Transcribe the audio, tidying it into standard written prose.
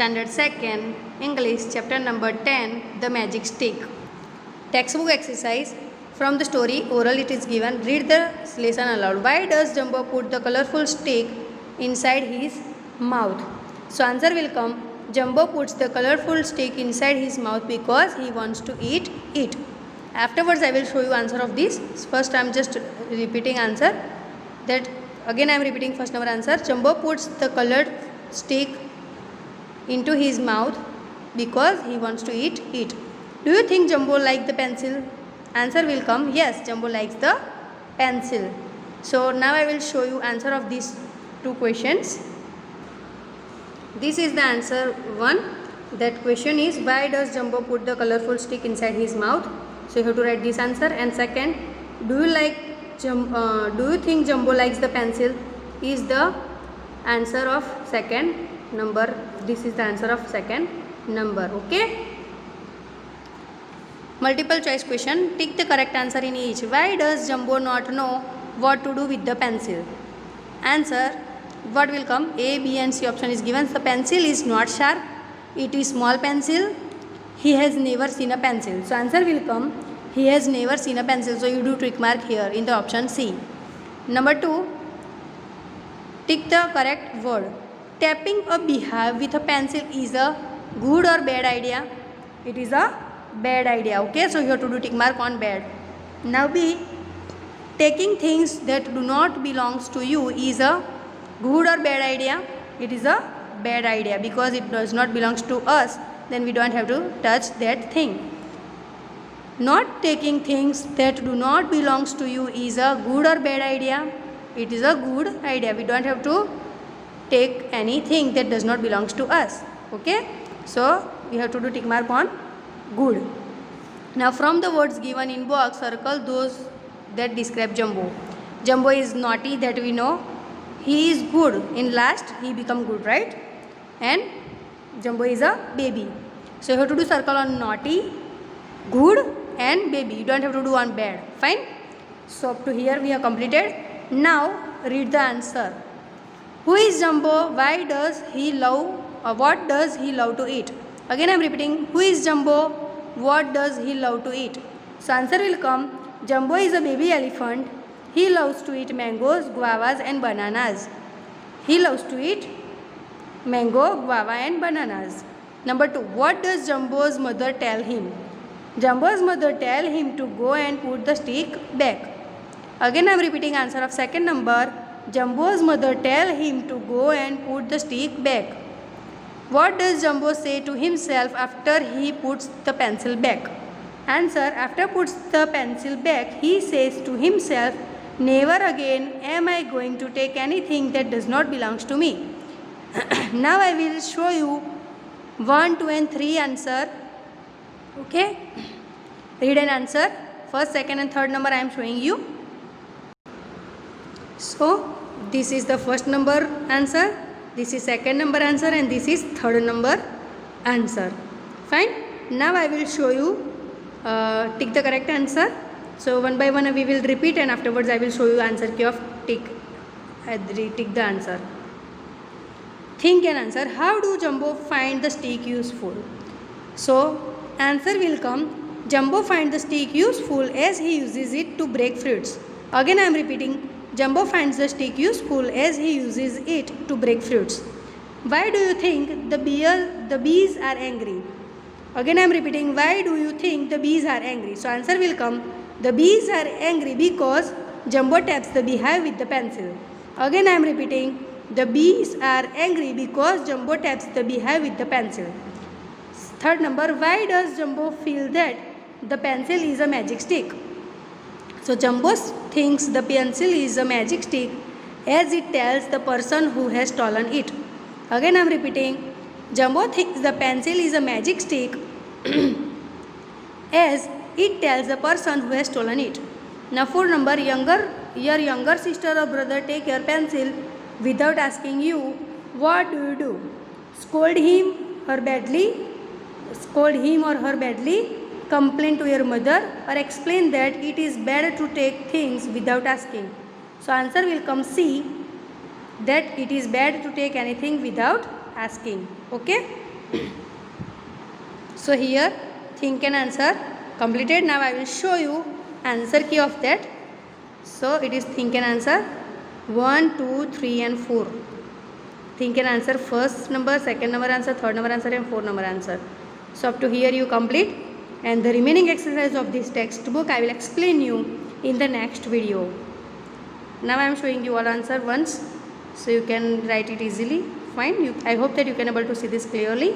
Standard 2nd, English, chapter number 10, The Magic Stick. Textbook exercise. From the story, oral it is given. Read the lesson aloud. Why does Jumbo put the colorful stick inside his mouth? So answer will come. Jumbo puts the colorful stick inside his mouth because he wants to eat it. Afterwards I will show you answer of this. First I am just repeating answer. That again I am repeating first number answer. Jumbo puts the colored stick into his mouth because he wants to eat it. Do you think Jumbo likes the pencil? Answer will come. Yes, Jumbo likes the pencil. So now I will show you answer of these two questions. This is the answer 1. That question is, why does Jumbo put the colorful stick inside his mouth? So you have to write this answer. And second, do you think Jumbo likes the pencil? Is the answer of second number. This is the answer of second number. Okay. Multiple choice question. Tick the correct answer in each. Why does Jumbo not know what to do with the pencil? Answer. What will come? A, B and C option is given. The pencil is not sharp. It is small pencil. He has never seen a pencil. So answer will come. He has never seen a pencil. So you do tick mark here in the option C. Number 2. Tick the correct word. Tapping a beehive with a pencil is a good or bad idea? It is a bad idea. Okay, so you have to do tick mark on bad. Now B. Taking things that do not belongs to you is a good or bad idea? It is a bad idea because it does not belongs to us. Then we don't have to touch that thing. Not taking things that do not belongs to you is a good or bad idea? It is a good idea. We don't have to take anything that does not belongs to us. Okay, so we have to do tick mark on good. Now from the words given in box, circle those that describe Jumbo. Jumbo is naughty, that we know. He is good. In last he become good, right? And Jumbo is a baby. So you have to do circle on naughty, good and baby. You don't have to do on bad. Fine. So up to here we have completed. Now read the answer. Who is Jumbo? Why does he love or what does he love to eat? Again I am repeating. Who is Jumbo? What does he love to eat? So answer will come. Jumbo is a baby elephant. He loves to eat mangoes, guavas and bananas. He loves to eat mango, guava and bananas. Number 2. What does Jumbo's mother tell him? Jumbo's mother tell him to go and put the stick back. Again I am repeating answer of second number. Jumbo's mother tell him to go and put the stick back. What does Jumbo say to himself after he puts the pencil back? Answer. After puts the pencil back, he says to himself, never again am I going to take anything that does not belongs to me. Now I will show you 1, 2 and 3 answer. Okay. Read and answer. First, second and third number I am showing you. So this is the first number answer, this is second number answer and this is third number answer. Fine. Now I will show you tick the correct answer. So one by one we will repeat and afterwards I will show you answer key of tick the answer. Think and answer. How do Jumbo find the stick useful? So answer will come. Jumbo find the stick useful as he uses it to break fruits. Again I am repeating. Jumbo finds the stick useful as he uses it to break fruits. Why do you think the bees are angry? Again I am repeating. Why do you think the bees are angry? So answer will come. The bees are angry because Jumbo taps the beehive with the pencil. Again I am repeating. The bees are angry because Jumbo taps the beehive with the pencil. Third number. Why does Jumbo feel that the pencil is a magic stick? So Jumbo thinks the pencil is a magic stick as it tells the person who has stolen it. Again I am repeating. Jumbo thinks the pencil is a magic stick as it tells the person who has stolen it. Now 4 number. Your younger sister or brother take your pencil without asking you. What do you do? Scold him or her badly? Complain to your mother or explain that it is better to take things without asking. So answer will come C, that it is bad to take anything without asking. Okay. So here think and answer completed. Now I will show you answer key of that. So it is think and answer 1, 2, 3 and 4. Think and answer first number, second number answer, third number answer and fourth number answer. So up to here you complete, and the remaining exercise of this textbook I will explain you in the next video. Now I am showing you all answer once, so you can write it easily. Fine. I hope that you can able to see this clearly.